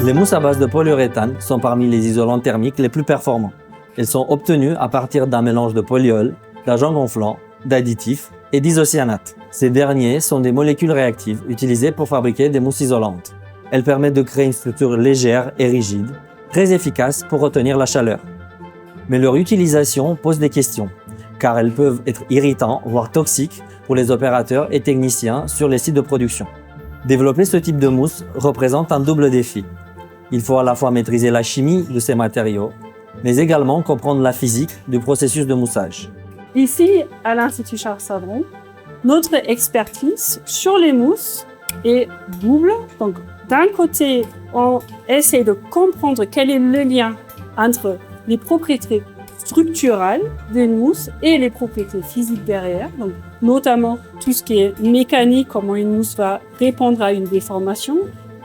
Les mousses à base de polyuréthane sont parmi les isolants thermiques les plus performants. Elles sont obtenues à partir d'un mélange de polyol, d'agents gonflants, d'additifs et d'isocyanates. Ces derniers sont des molécules réactives utilisées pour fabriquer des mousses isolantes. Elles permettent de créer une structure légère et rigide, très efficace pour retenir la chaleur. Mais leur utilisation pose des questions, car elles peuvent être irritantes, voire toxiques pour les opérateurs et techniciens sur les sites de production. Développer ce type de mousse représente un double défi. Il faut à la fois maîtriser la chimie de ces matériaux, mais également comprendre la physique du processus de moussage. Ici, à l'Institut Charles Sadron, notre expertise sur les mousses est double. Donc, d'un côté, on essaie de comprendre quel est le lien entre les propriétés structurales des mousses et les propriétés physiques derrière. Donc, notamment tout ce qui est mécanique, comment une mousse va répondre à une déformation,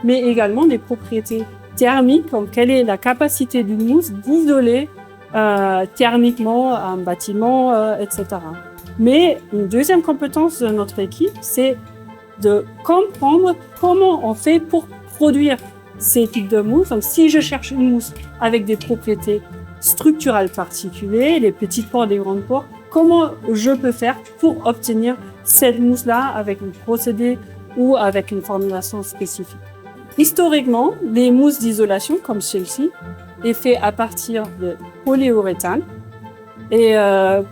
mais également des propriétés thermiques, comme quelle est la capacité d'une mousse d'isoler thermiquement un bâtiment, etc. Mais une deuxième compétence de notre équipe, c'est de comprendre comment on fait pour produire ces types de mousses. Donc, si je cherche une mousse avec des propriétés structurales particulières, les petites pores, les grandes pores, comment je peux faire pour obtenir cette mousse-là avec un procédé ou avec une formulation spécifique. Historiquement, les mousses d'isolation comme celle-ci est fait à partir de polyuréthane. Et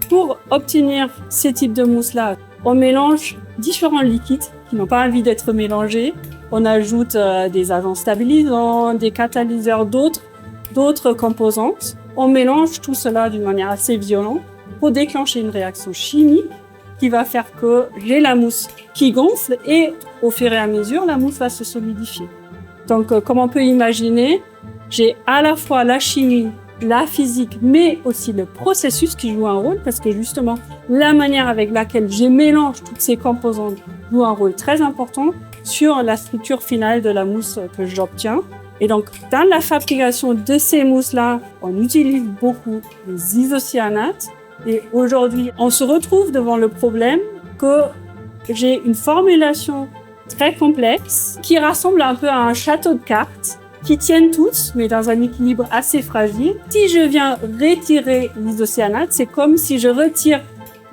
pour obtenir ces types de mousses-là, on mélange différents liquides qui n'ont pas envie d'être mélangés. On ajoute des agents stabilisants, des catalyseurs, d'autres composantes. On mélange tout cela d'une manière assez violente pour déclencher une réaction chimique qui va faire que j'ai la mousse qui gonfle et au fur et à mesure, la mousse va se solidifier. Donc, comme on peut imaginer, j'ai à la fois la chimie, la physique, mais aussi le processus qui joue un rôle parce que justement, la manière avec laquelle je mélange toutes ces composantes joue un rôle très important sur la structure finale de la mousse que j'obtiens. Et donc, dans la fabrication de ces mousses-là, on utilise beaucoup les isocyanates. Et aujourd'hui, on se retrouve devant le problème que j'ai une formulation très complexe qui ressemble un peu à un château de cartes qui tiennent tous, mais dans un équilibre assez fragile. Si je viens retirer l'isocyanate, c'est comme si je retire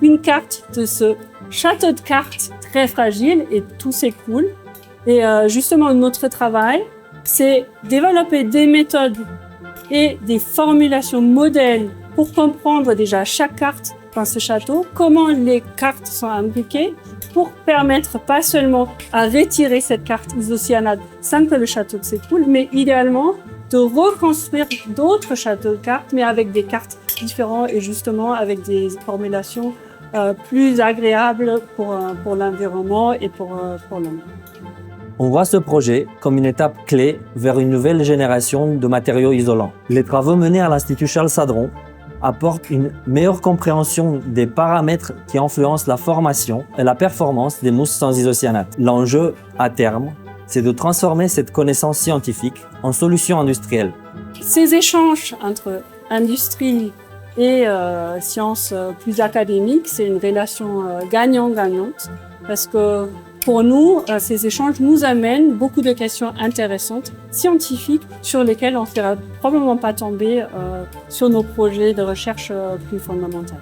une carte de ce château de cartes très fragile et tout s'écroule. Et justement, notre travail, c'est développer des méthodes et des formulations modèles pour comprendre déjà chaque carte dans ce château, comment les cartes sont imbriquées pour permettre pas seulement à retirer cette carte isocyanate sans que le château s'écoule, mais idéalement de reconstruire d'autres châteaux de cartes, mais avec des cartes différentes et justement avec des formulations plus agréables pour l'environnement et pour l'homme. On voit ce projet comme une étape clé vers une nouvelle génération de matériaux isolants. Les travaux menés à l'Institut Charles Sadron apportent une meilleure compréhension des paramètres qui influencent la formation et la performance des mousses sans isocyanate. L'enjeu, à terme, c'est de transformer cette connaissance scientifique en solution industrielle. Ces échanges entre industrie et sciences plus académiques, c'est une relation gagnant-gagnante parce que pour nous, ces échanges nous amènent beaucoup de questions intéressantes, scientifiques, sur lesquelles on ne sera probablement pas tomber sur nos projets de recherche plus fondamentaux.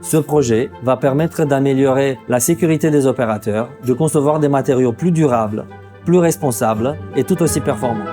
Ce projet va permettre d'améliorer la sécurité des opérateurs, de concevoir des matériaux plus durables, plus responsables et tout aussi performants.